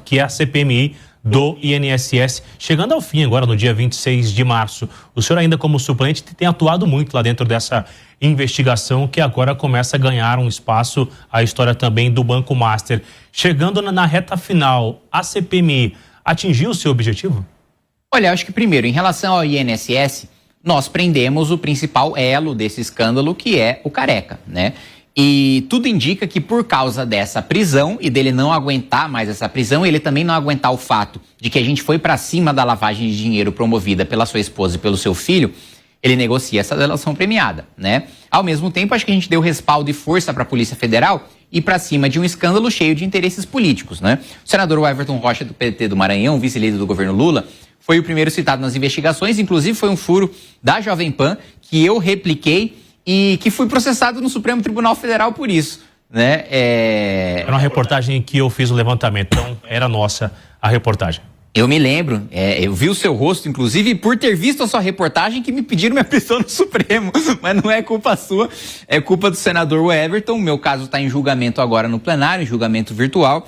que é a CPMI do INSS, chegando ao fim agora no dia 26 de março. O senhor ainda como suplente tem atuado muito lá dentro dessa investigação que agora começa a ganhar um espaço, a história também do Banco Master. Chegando na reta final, a CPMI atingiu o seu objetivo? Olha, acho que primeiro, em relação ao INSS, nós prendemos o principal elo desse escândalo, que é o Careca, né? E tudo indica que por causa dessa prisão e dele não aguentar mais essa prisão, ele também não aguentar o fato de que a gente foi para cima da lavagem de dinheiro promovida pela sua esposa e pelo seu filho, ele negocia essa delação premiada, né? Ao mesmo tempo, acho que a gente deu respaldo e força para a Polícia Federal e para cima de um escândalo cheio de interesses políticos, né? O senador Everton Rocha, do PT do Maranhão, vice-líder do governo Lula, foi o primeiro citado nas investigações, inclusive foi um furo da Jovem Pan que eu repliquei e que fui processado no Supremo Tribunal Federal por isso, né? Era uma reportagem que eu fiz o levantamento, então era nossa a reportagem. Eu me lembro, eu vi o seu rosto, inclusive, por ter visto a sua reportagem que me pediram minha prisão no Supremo, mas não é culpa sua, é culpa do senador Everton. O meu caso está em julgamento agora no plenário, em julgamento virtual.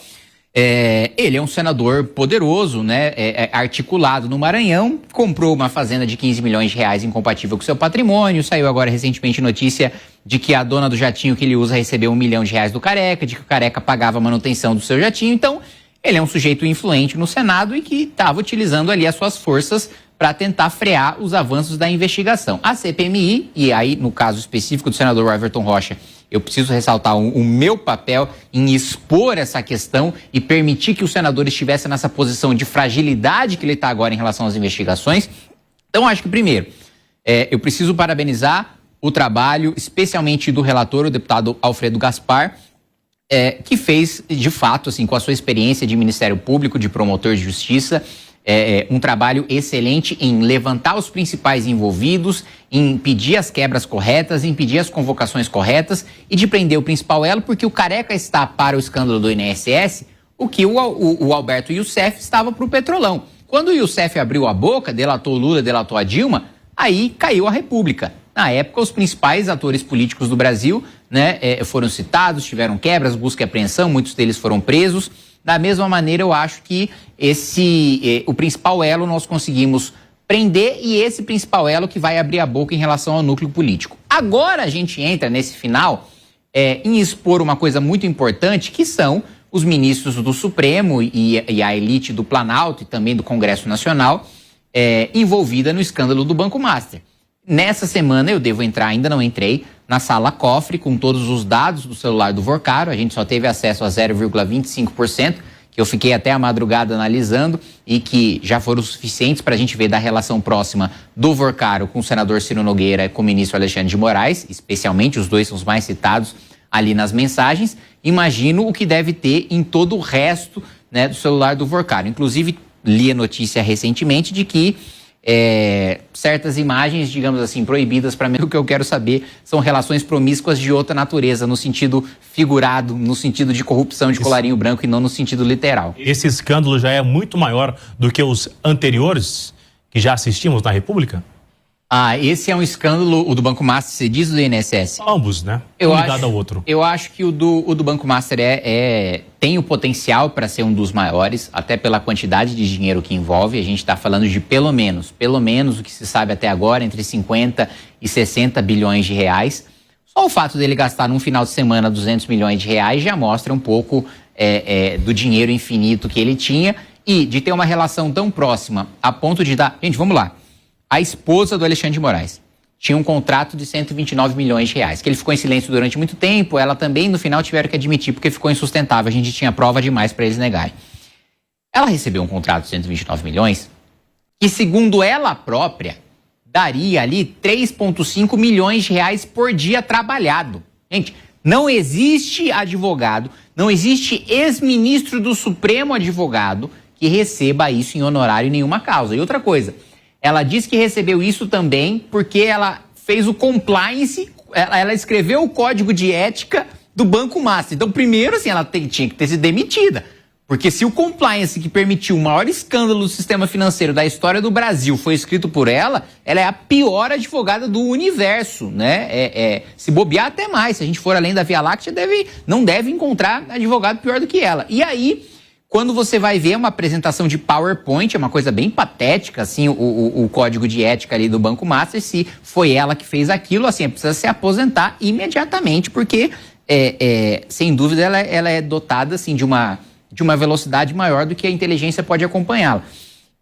Ele é um senador poderoso, né, articulado no Maranhão, comprou uma fazenda de 15 milhões de reais incompatível com seu patrimônio, saiu agora recentemente notícia de que a dona do jatinho que ele usa recebeu R$1 milhão do Careca, de que o Careca pagava a manutenção do seu jatinho. Então, ele é um sujeito influente no Senado e que estava utilizando ali as suas forças para tentar frear os avanços da investigação. A CPMI, e aí no caso específico do senador Everton Rocha, eu preciso ressaltar o meu papel em expor essa questão e permitir que o senador estivesse nessa posição de fragilidade que ele está agora em relação às investigações. Então, acho que, primeiro, eu preciso parabenizar o trabalho, especialmente do relator, o deputado Alfredo Gaspar, que fez, de fato, assim, com a sua experiência de Ministério Público, de promotor de justiça, um trabalho excelente em levantar os principais envolvidos, em pedir as quebras corretas, em pedir as convocações corretas e de prender o principal elo, porque o Careca está para o escândalo do INSS o que o Alberto Youssef estava para o Petrolão. Quando o Youssef abriu a boca, delatou o Lula, delatou a Dilma, aí caiu a República. Na época, os principais atores políticos do Brasil, né, foram citados, tiveram quebras, busca e apreensão, muitos deles foram presos. Da mesma maneira, eu acho que o principal elo nós conseguimos prender e esse principal elo que vai abrir a boca em relação ao núcleo político. Agora a gente entra nesse final em expor uma coisa muito importante, que são os ministros do Supremo e a elite do Planalto e também do Congresso Nacional envolvida no escândalo do Banco Master. Nessa semana eu devo entrar, ainda não entrei, na sala cofre com todos os dados do celular do Vorcaro. A gente só teve acesso a 0,25%, que eu fiquei até a madrugada analisando e que já foram suficientes para a gente ver da relação próxima do Vorcaro com o senador Ciro Nogueira e com o ministro Alexandre de Moraes, especialmente os dois são os mais citados ali nas mensagens. Imagino o que deve ter em todo o resto, né, do celular do Vorcaro. Inclusive, li a notícia recentemente de que certas imagens, digamos assim, proibidas, para mim o que eu quero saber são relações promíscuas de outra natureza, no sentido figurado, no sentido de corrupção de colarinho branco e não no sentido literal. Esse escândalo já é muito maior do que os anteriores que já assistimos na República? Esse é um escândalo, o do Banco Master, você diz, do INSS? Ambos, né? Um ligado ao outro. Eu acho que o do Banco Master tem o potencial para ser um dos maiores, até pela quantidade de dinheiro que envolve. A gente está falando de pelo menos o que se sabe até agora, entre 50 e 60 bilhões de reais. Só o fato dele gastar num final de semana 200 milhões de reais já mostra um pouco do dinheiro infinito que ele tinha e de ter uma relação tão próxima a ponto de dar... Gente, vamos lá. A esposa do Alexandre de Moraes tinha um contrato de 129 milhões de reais, que ele ficou em silêncio durante muito tempo, ela também no final tiveram que admitir porque ficou insustentável, a gente tinha prova demais para eles negarem. Ela recebeu um contrato de 129 milhões que, segundo ela própria, daria ali 3,5 milhões de reais por dia trabalhado. Gente, não existe advogado, não existe ex-ministro do Supremo advogado que receba isso em honorário em nenhuma causa. E outra coisa... Ela disse que recebeu isso também porque ela fez o compliance, ela escreveu o código de ética do Banco Master. Então, primeiro, assim, ela tinha que ter sido demitida. Porque se o compliance que permitiu o maior escândalo do sistema financeiro da história do Brasil foi escrito por ela é a pior advogada do universo, né? Se bobear até mais, se a gente for além da Via Láctea, não deve encontrar advogado pior do que ela. E aí... quando você vai ver uma apresentação de PowerPoint, é uma coisa bem patética, assim, o código de ética ali do Banco Master, se foi ela que fez aquilo, assim, precisa se aposentar imediatamente, porque, sem dúvida, ela é dotada, assim, de uma velocidade maior do que a inteligência pode acompanhá-la.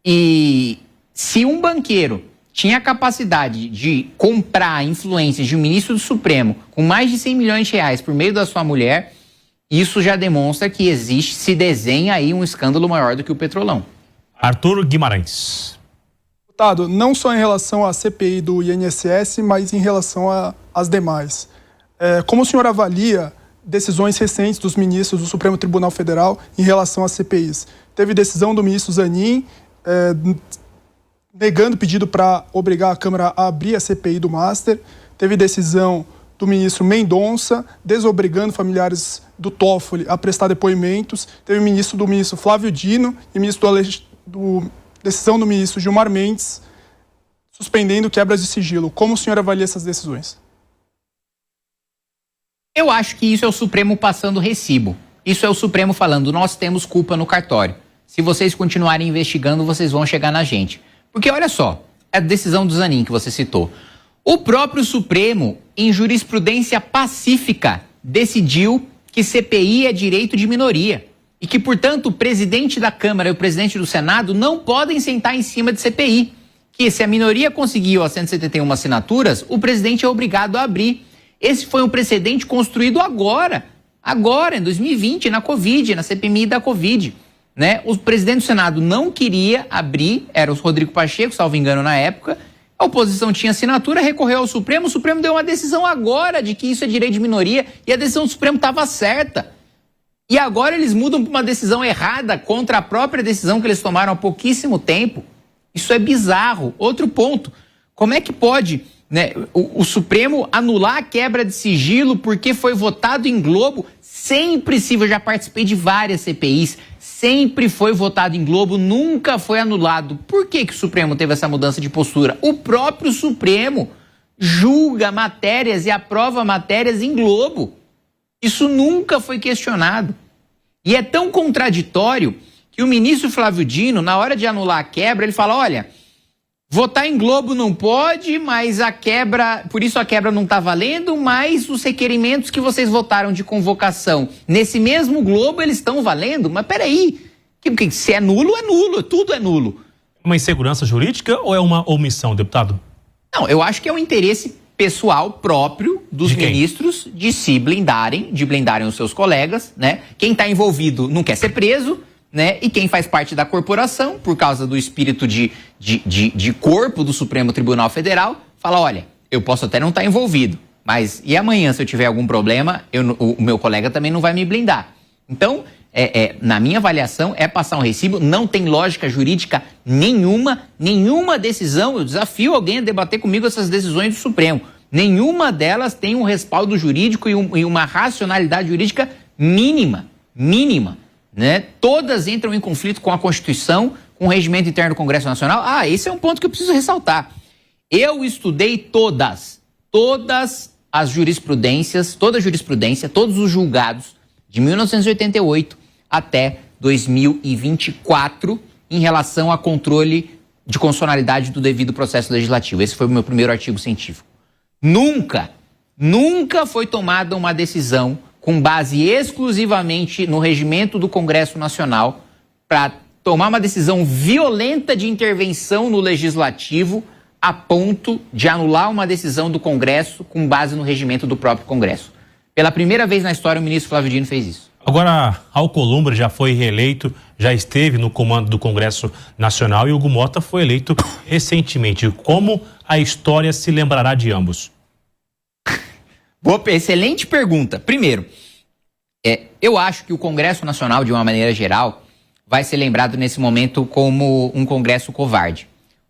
E se um banqueiro tinha a capacidade de comprar influências de um ministro do Supremo com mais de 100 milhões de reais por meio da sua mulher, isso já demonstra que se desenha aí um escândalo maior do que o Petrolão. Arthur Guimarães. Deputado, não só em relação à CPI do INSS, mas em relação às demais. Como o senhor avalia decisões recentes dos ministros do Supremo Tribunal Federal em relação às CPIs? Teve decisão do ministro Zanin negando o pedido para obrigar a Câmara a abrir a CPI do Master. Teve decisão do ministro Mendonça, desobrigando familiares do Toffoli a prestar depoimentos. Teve do ministro Flávio Dino e decisão do ministro Gilmar Mendes, suspendendo quebras de sigilo. Como o senhor avalia essas decisões? Eu acho que isso é o Supremo passando recibo. Isso é o Supremo falando, nós temos culpa no cartório. Se vocês continuarem investigando, vocês vão chegar na gente. Porque olha só, a decisão do Zanin que você citou. O próprio Supremo, em jurisprudência pacífica, decidiu que CPI é direito de minoria e que, portanto, o presidente da Câmara e o presidente do Senado não podem sentar em cima de CPI. Que se a minoria conseguiu as 171 assinaturas, o presidente é obrigado a abrir. Esse foi um precedente construído agora, em 2020, na Covid, na CPMI da Covid. Né? O presidente do Senado não queria abrir, era o Rodrigo Pacheco, salvo engano, na época. A oposição tinha assinatura, recorreu ao Supremo, o Supremo deu uma decisão agora de que isso é direito de minoria e a decisão do Supremo estava certa. E agora eles mudam para uma decisão errada contra a própria decisão que eles tomaram há pouquíssimo tempo. Isso é bizarro. Outro ponto, como é que pode, né, o Supremo anular a quebra de sigilo porque foi votado em Globo? Sempre, eu já participei de várias CPIs, sempre foi votado em Globo, nunca foi anulado. Por que o Supremo teve essa mudança de postura? O próprio Supremo julga matérias e aprova matérias em Globo. Isso nunca foi questionado. E é tão contraditório que o ministro Flávio Dino, na hora de anular a quebra, ele fala, olha, votar em Globo não pode, mas a quebra, por isso a quebra não está valendo, mas os requerimentos que vocês votaram de convocação nesse mesmo Globo, eles estão valendo? Mas peraí, se é nulo, tudo é nulo. Uma insegurança jurídica ou é uma omissão, deputado? Não, eu acho que é um interesse pessoal próprio dos ministros de se blindarem, de blindarem os seus colegas, né? Quem está envolvido não quer ser preso, né? E quem faz parte da corporação, por causa do espírito de corpo do Supremo Tribunal Federal, fala, olha, eu posso até não estar envolvido, mas e amanhã se eu tiver algum problema, o meu colega também não vai me blindar. Então, na minha avaliação, é passar um recibo, não tem lógica jurídica nenhuma decisão, eu desafio alguém a debater comigo essas decisões do Supremo, nenhuma delas tem um respaldo jurídico e uma racionalidade jurídica mínima, né? Todas entram em conflito com a Constituição, com o regimento interno do Congresso Nacional. Esse é um ponto que eu preciso ressaltar. Eu estudei todas as jurisprudências, toda a jurisprudência, todos os julgados de 1988 até 2024 em relação a controle de constitucionalidade do devido processo legislativo. Esse foi o meu primeiro artigo científico. Nunca foi tomada uma decisão com base exclusivamente no regimento do Congresso Nacional para tomar uma decisão violenta de intervenção no Legislativo a ponto de anular uma decisão do Congresso com base no regimento do próprio Congresso. Pela primeira vez na história, o ministro Flávio Dino fez isso. Agora, Alcolumbre já foi reeleito, já esteve no comando do Congresso Nacional e Hugo Mota foi eleito recentemente. Como a história se lembrará de ambos? Boa, excelente pergunta. Primeiro, eu acho que o Congresso Nacional, de uma maneira geral, vai ser lembrado nesse momento como um Congresso covarde.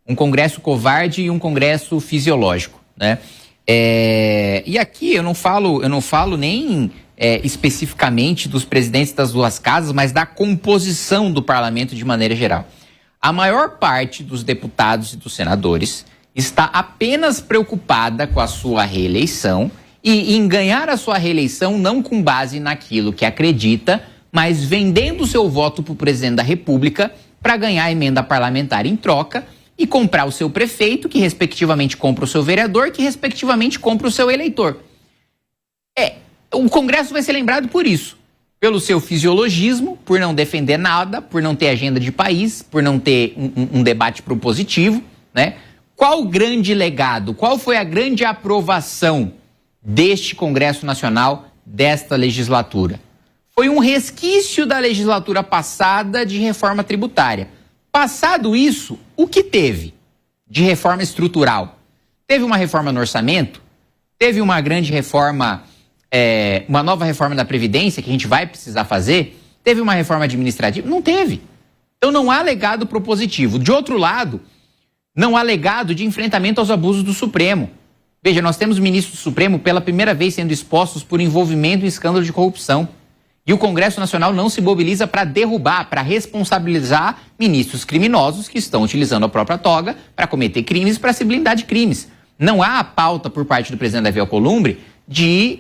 Um Congresso covarde e um Congresso fisiológico, né? E aqui eu não falo nem especificamente dos presidentes das duas casas, mas da composição do parlamento de maneira geral. A maior parte dos deputados e dos senadores está apenas preocupada com a sua reeleição e em ganhar a sua reeleição não com base naquilo que acredita, mas vendendo o seu voto para o presidente da República para ganhar a emenda parlamentar em troca e comprar o seu prefeito, que respectivamente compra o seu vereador, que respectivamente compra o seu eleitor. O Congresso vai ser lembrado por isso, pelo seu fisiologismo, por não defender nada, por não ter agenda de país, por não ter um debate propositivo, né? Qual o grande legado, qual foi a grande aprovação deste Congresso Nacional, desta legislatura? Foi um resquício da legislatura passada de reforma tributária. Passado isso, o que teve de reforma estrutural? Teve uma reforma no orçamento? Teve uma grande reforma, uma nova reforma da Previdência que a gente vai precisar fazer? Teve uma reforma administrativa? Não teve. Então não há legado propositivo. De outro lado, não há legado de enfrentamento aos abusos do Supremo. Veja, nós temos ministros do Supremo pela primeira vez sendo expostos por envolvimento em escândalo de corrupção. E o Congresso Nacional não se mobiliza para derrubar, para responsabilizar ministros criminosos que estão utilizando a própria toga para cometer crimes, para se blindar de crimes. Não há a pauta por parte do presidente Davi Alcolumbre de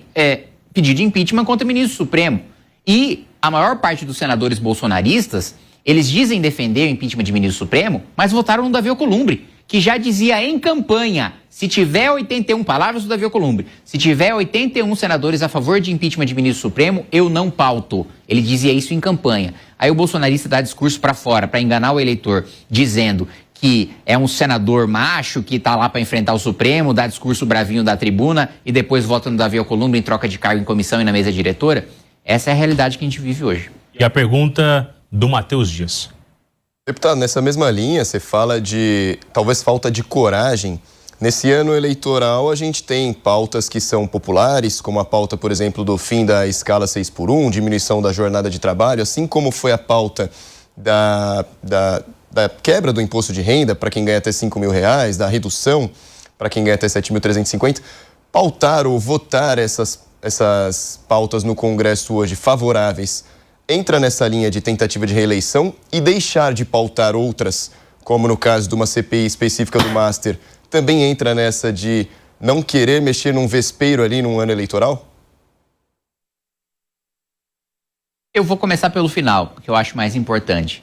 pedido de impeachment contra o ministro do Supremo. E a maior parte dos senadores bolsonaristas, eles dizem defender o impeachment de ministro do Supremo, mas votaram no Davi Alcolumbre, que já dizia em campanha, se tiver 81, palavras do Davi Alcolumbre, se tiver 81 senadores a favor de impeachment de ministro Supremo, eu não pauto. Ele dizia isso em campanha. Aí o bolsonarista dá discurso para fora, para enganar o eleitor, dizendo que é um senador macho que está lá para enfrentar o Supremo, dá discurso bravinho da tribuna e depois vota no Davi Alcolumbre em troca de cargo em comissão e na mesa diretora. Essa é a realidade que a gente vive hoje. E a pergunta do Matheus Dias. Deputado, nessa mesma linha, você fala de talvez falta de coragem. Nesse ano eleitoral, a gente tem pautas que são populares, como a pauta, por exemplo, do fim da escala 6x1, diminuição da jornada de trabalho, assim como foi a pauta da quebra do imposto de renda para quem ganha até R$5.000, da redução para quem ganha até 7.350. Pautar ou votar essas pautas no Congresso hoje favoráveis entra nessa linha de tentativa de reeleição e deixar de pautar outras, como no caso de uma CPI específica do Master, também entra nessa de não querer mexer num vespeiro ali num ano eleitoral? Eu vou começar pelo final, que eu acho mais importante.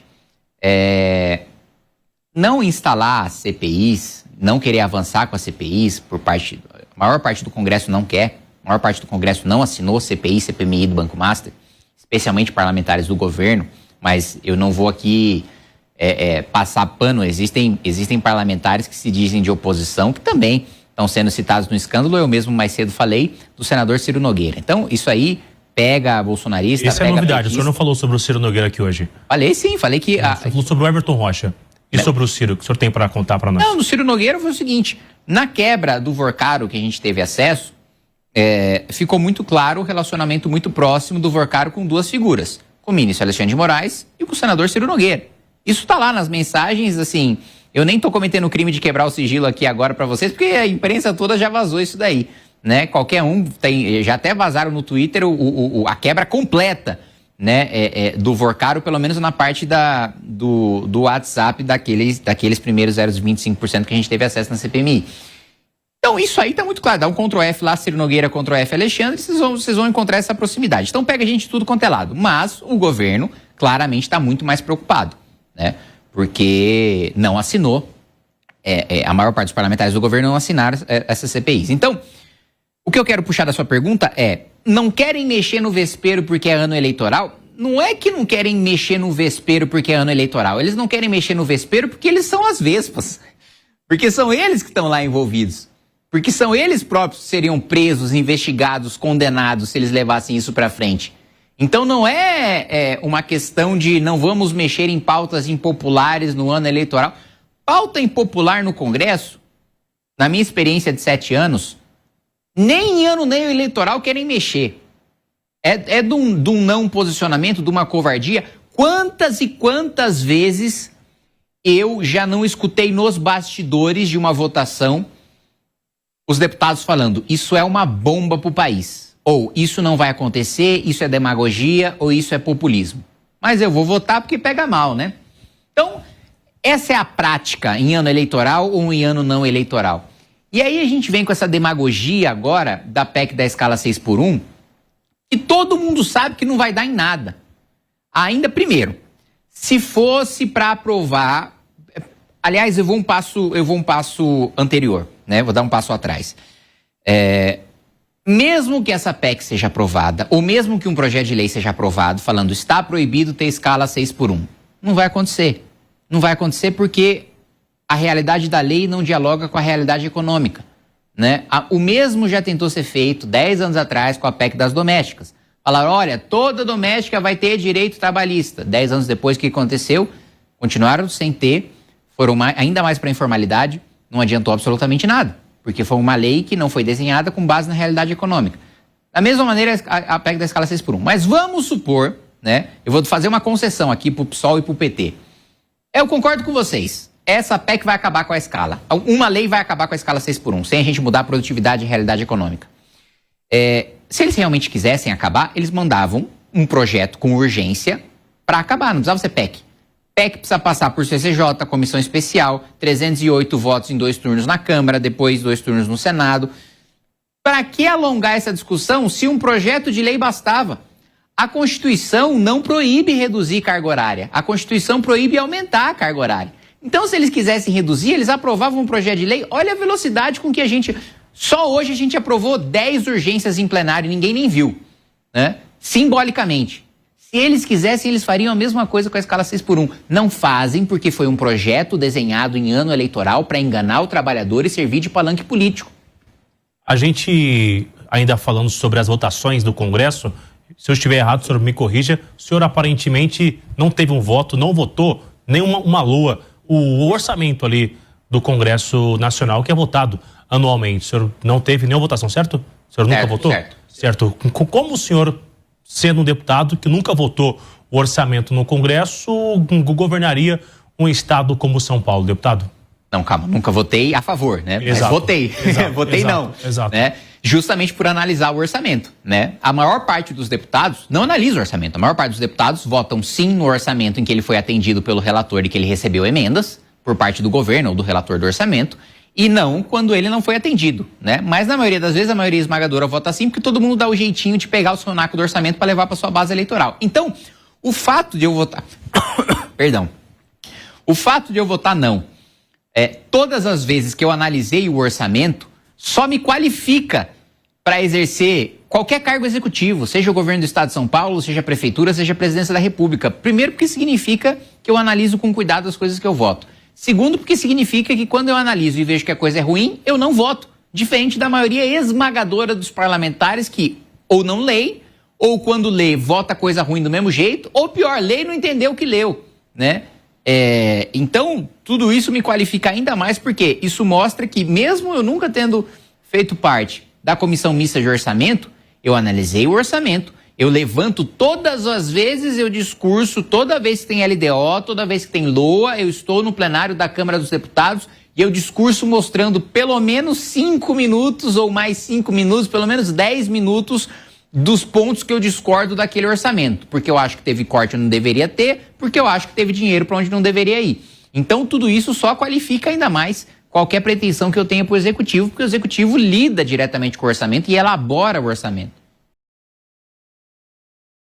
Não instalar CPIs, não querer avançar com as CPIs, a maior parte do Congresso não quer, a maior parte do Congresso não assinou CPI, CPMI do Banco Master, especialmente parlamentares do governo, mas eu não vou aqui passar pano. Existem parlamentares que se dizem de oposição que também estão sendo citados no escândalo. Eu mesmo mais cedo falei do senador Ciro Nogueira. Então, isso aí pega bolsonarista. Essa é a novidade. O senhor não falou sobre o Ciro Nogueira aqui hoje? Falei sim, falei que... O senhor falou sobre o Everton Rocha. E sobre o Ciro, o que o senhor tem para contar para nós? Não, no Ciro Nogueira foi o seguinte: na quebra do Vorcaro que a gente teve acesso, ficou muito claro o relacionamento muito próximo do Vorcaro com duas figuras, com o ministro Alexandre de Moraes e com o senador Ciro Nogueira. Isso tá lá nas mensagens, assim, eu nem tô cometendo o crime de quebrar o sigilo aqui agora para vocês, porque a imprensa toda já vazou isso daí, né? Qualquer um tem, já até vazaram no Twitter a quebra completa, né, do Vorcaro, pelo menos na parte do WhatsApp daqueles primeiros 0,25% que a gente teve acesso na CPMI. Então, isso aí tá muito claro. Dá um Ctrl+F lá, Ciro Nogueira, Ctrl+F Alexandre, vocês vão encontrar essa proximidade. Então, pega a gente tudo quanto é lado. Mas o governo, claramente, está muito mais preocupado, né? Porque não assinou, a maior parte dos parlamentares do governo não assinaram essas CPIs. Então, o que eu quero puxar da sua pergunta não querem mexer no vespeiro porque é ano eleitoral? Não é que não querem mexer no vespeiro porque é ano eleitoral. Eles não querem mexer no vespeiro porque eles são as vespas. Porque são eles que estão lá envolvidos. Porque são eles próprios que seriam presos, investigados, condenados se eles levassem isso para frente. Então não é uma questão de não vamos mexer em pautas impopulares no ano eleitoral. Pauta impopular no Congresso, na minha experiência de 7 anos, nem em ano nem eleitoral querem mexer. É de um não posicionamento, de uma covardia. Quantas e quantas vezes eu já não escutei nos bastidores de uma votação os deputados falando, isso é uma bomba para o país, ou isso não vai acontecer, isso é demagogia, ou isso é populismo. Mas eu vou votar porque pega mal, né? Então, essa é a prática em ano eleitoral ou em ano não eleitoral. E aí a gente vem com essa demagogia agora da PEC da escala 6x1, que todo mundo sabe que não vai dar em nada. Ainda primeiro, se fosse para aprovar, aliás, eu vou um passo anterior, né? Vou dar um passo atrás. Mesmo que essa PEC seja aprovada, ou mesmo que um projeto de lei seja aprovado, falando está proibido ter escala 6x1, não vai acontecer. Não vai acontecer porque a realidade da lei não dialoga com a realidade econômica, né? O mesmo já tentou ser feito 10 anos atrás com a PEC das domésticas. Falaram, olha, toda doméstica vai ter direito trabalhista. 10 anos depois, o que aconteceu? Continuaram sem ter, foram ainda mais para a informalidade, não adiantou absolutamente nada. Porque foi uma lei que não foi desenhada com base na realidade econômica. Da mesma maneira, a PEC da escala 6x1. Mas vamos supor, né? Eu vou fazer uma concessão aqui para o PSOL e para o PT. Eu concordo com vocês. Essa PEC vai acabar com a escala. Uma lei vai acabar com a escala 6x1, sem a gente mudar a produtividade e a realidade econômica. Se eles realmente quisessem acabar, eles mandavam um projeto com urgência para acabar. Não precisava ser PEC. PEC precisa passar por CCJ, comissão especial, 308 votos em 2 turnos na Câmara, depois 2 turnos no Senado. Para que alongar essa discussão se um projeto de lei bastava? A Constituição não proíbe reduzir carga horária. A Constituição proíbe aumentar a carga horária. Então, se eles quisessem reduzir, eles aprovavam um projeto de lei. Olha a velocidade com que a gente... Só hoje a gente aprovou 10 urgências em plenário, ninguém nem viu, né? Simbolicamente. Se eles quisessem, eles fariam a mesma coisa com a escala 6x1. Não fazem porque foi um projeto desenhado em ano eleitoral para enganar o trabalhador e servir de palanque político. A gente, ainda falando sobre as votações do Congresso, se eu estiver errado, o senhor me corrija, o senhor aparentemente não teve um voto, não votou nem uma lua, o orçamento ali do Congresso Nacional que é votado anualmente. O senhor não teve nenhuma votação, certo? O senhor nunca votou? Certo. Como o senhor, sendo um deputado que nunca votou o orçamento no Congresso, governaria um estado como São Paulo, deputado? Não, calma, nunca votei a favor, né? Exato. Mas votei. Votei exato, não. Exato. Né? Justamente por analisar o orçamento, né? A maior parte dos deputados não analisa o orçamento. A maior parte dos deputados votam sim no orçamento em que ele foi atendido pelo relator e que ele recebeu emendas por parte do governo ou do relator do orçamento, e não quando ele não foi atendido, né? Mas na maioria das vezes a maioria esmagadora vota sim, porque todo mundo dá o jeitinho de pegar o sonaco do orçamento para levar para sua base eleitoral. Então, o fato de eu votar... Perdão. O fato de eu votar não, todas as vezes que eu analisei o orçamento, só me qualifica para exercer qualquer cargo executivo, seja o governo do Estado de São Paulo, seja a prefeitura, seja a presidência da República. Primeiro, porque significa que eu analiso com cuidado as coisas que eu voto. Segundo, porque significa que quando eu analiso e vejo que a coisa é ruim, eu não voto. Diferente da maioria esmagadora dos parlamentares que ou não leem, ou quando lê, vota coisa ruim do mesmo jeito, ou pior, lê e não entendeu o que leu, né? Então, tudo isso me qualifica ainda mais porque isso mostra que mesmo eu nunca tendo feito parte da comissão mista de orçamento, eu analisei o orçamento, eu levanto todas as vezes, eu discurso, toda vez que tem LDO, toda vez que tem LOA, eu estou no plenário da Câmara dos Deputados e eu discurso mostrando pelo menos 5 minutos ou mais 5 minutos, pelo menos 10 minutos dos pontos que eu discordo daquele orçamento. Porque eu acho que teve corte onde não deveria ter, porque eu acho que teve dinheiro para onde não deveria ir. Então tudo isso só qualifica ainda mais qualquer pretensão que eu tenha para o Executivo, porque o Executivo lida diretamente com o orçamento e elabora o orçamento.